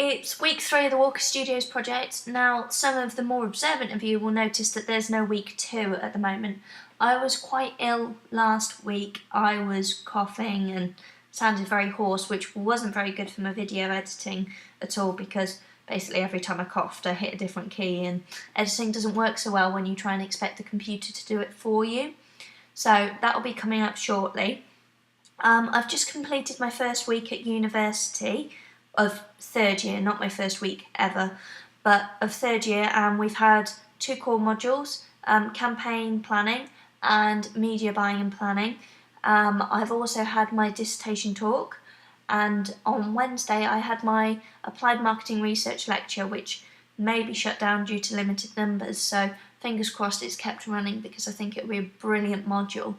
It's week 3 of the Walker Studios project. Now, some of the more observant of you will notice that there's no week 2 at the moment. I was quite ill last week. I was coughing and sounded very hoarse, which wasn't very good for my video editing at all, because basically every time I coughed I hit a different key, and editing doesn't work so well when you try and expect the computer to do it for you. So that'll be coming up shortly. I've just completed my first week at university of 3rd year, not my first week ever, but of 3rd year, and we've had 2 core modules, campaign planning and media buying and planning. I've also had my dissertation talk, and on Wednesday I had my applied marketing research lecture, which may be shut down due to limited numbers, so fingers crossed it's kept running because I think it will be a brilliant module.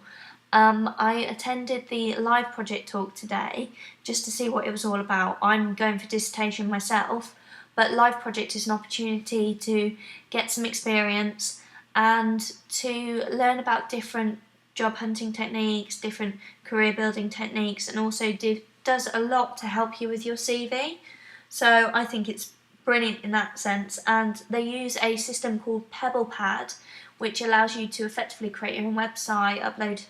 I attended the live project talk today just to see what it was all about. I'm going for dissertation myself, but live project is an opportunity to get some experience and to learn about different job hunting techniques, different career building techniques, and also does a lot to help you with your CV. So I think it's brilliant in that sense, and they use a system called PebblePad, which allows you to effectively create your own website, upload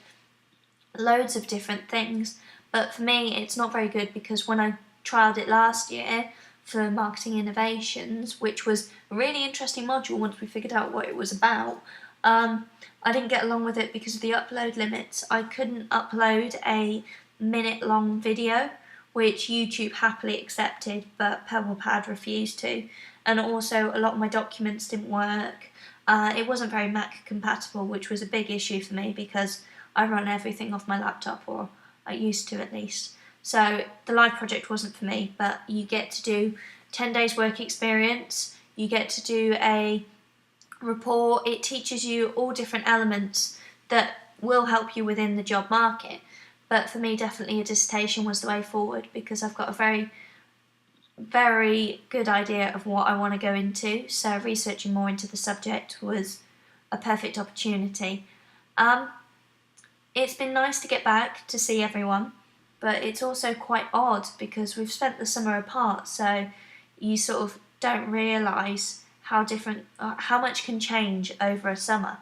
loads of different things. But for me it's not very good, because when I trialled it last year for marketing innovations, which was a really interesting module once we figured out what it was about, I didn't get along with it because of the upload limits. I couldn't upload a minute-long video, which YouTube happily accepted, but PebblePad refused to. And also a lot of my documents didn't work. It wasn't very Mac compatible, which was a big issue for me because I run everything off my laptop, or I used to at least. So the live project wasn't for me, but you get to do 10 days work experience, you get to do a report. It teaches you all different elements that will help you within the job market. But for me, definitely a dissertation was the way forward, because I've got a very, very good idea of what I want to go into, so researching more into the subject was a perfect opportunity. It's been nice to get back to see everyone, but it's also quite odd because we've spent the summer apart, so you sort of don't realise how different, how much can change over a summer.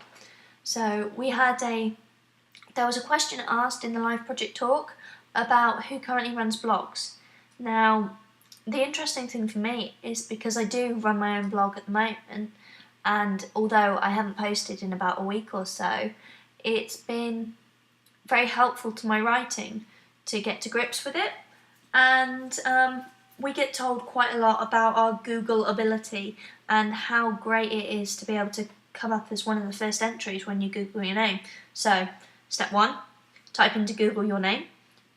So there was a question asked in the live project talk about who currently runs blogs. Now, the interesting thing for me is because I do run my own blog at the moment, and although I haven't posted in about a week or so, it's been very helpful to my writing to get to grips with it. And we get told quite a lot about our Google ability and how great it is to be able to come up as one of the first entries when you Google your name. So, step 1, type into Google your name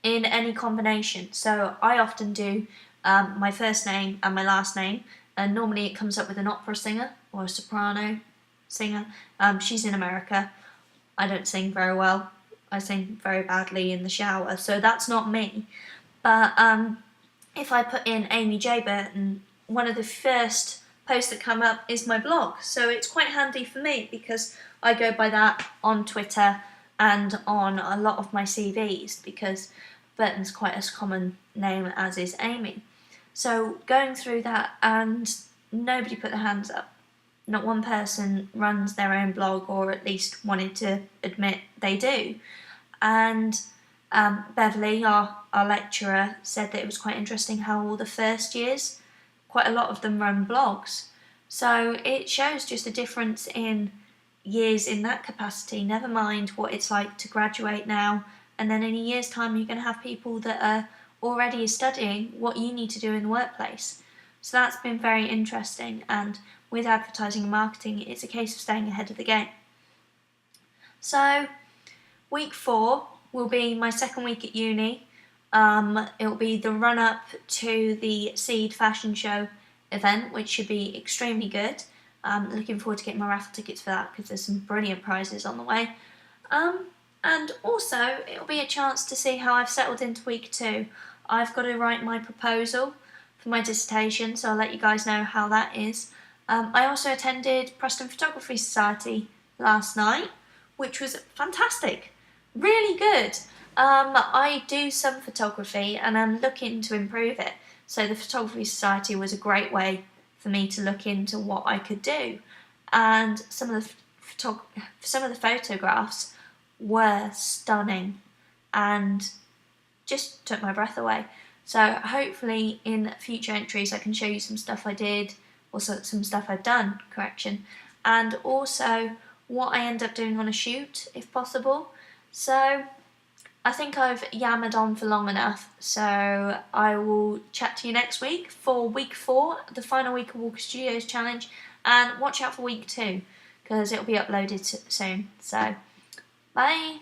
in any combination. So I often do my first name and my last name, and normally it comes up with an opera singer or a soprano singer. She's in America. I don't sing very well. I sing very badly in the shower, so that's not me. But if I put in Amy J. Burton, one of the first posts that come up is my blog. So it's quite handy for me because I go by that on Twitter and on a lot of my CVs, because Burton's quite a common name as is Amy. So going through that, and nobody put their hands up. Not one person runs their own blog, or at least wanted to admit they do. And Beverly, our lecturer, said that it was quite interesting how all the first years, quite a lot of them run blogs. So it shows just a difference in years in that capacity, never mind what it's like to graduate now, and then in a year's time you're going to have people that are already studying what you need to do in the workplace. So that's been very interesting, and with advertising and marketing it's a case of staying ahead of the game. So week 4 will be my second week at uni. It'll be the run-up to the Seed Fashion Show event, which should be extremely good. Looking forward to getting my raffle tickets for that, because there's some brilliant prizes on the way. And also, it'll be a chance to see how I've settled into week 2. I've got to write my proposal for my dissertation, so I'll let you guys know how that is. I also attended Preston Photography Society last night, which was fantastic. Really good. I do some photography and I'm looking to improve it. So the Photography Society was a great way for me to look into what I could do. And some of the photographs were stunning and just took my breath away. So hopefully in future entries I can show you some stuff I did, or some stuff I've done, correction, and also what I end up doing on a shoot if possible. So I think I've yammered on for long enough, so I will chat to you next week for week 4, the final week of Walker Studios Challenge, and watch out for week 2 because it'll be uploaded soon. So, bye!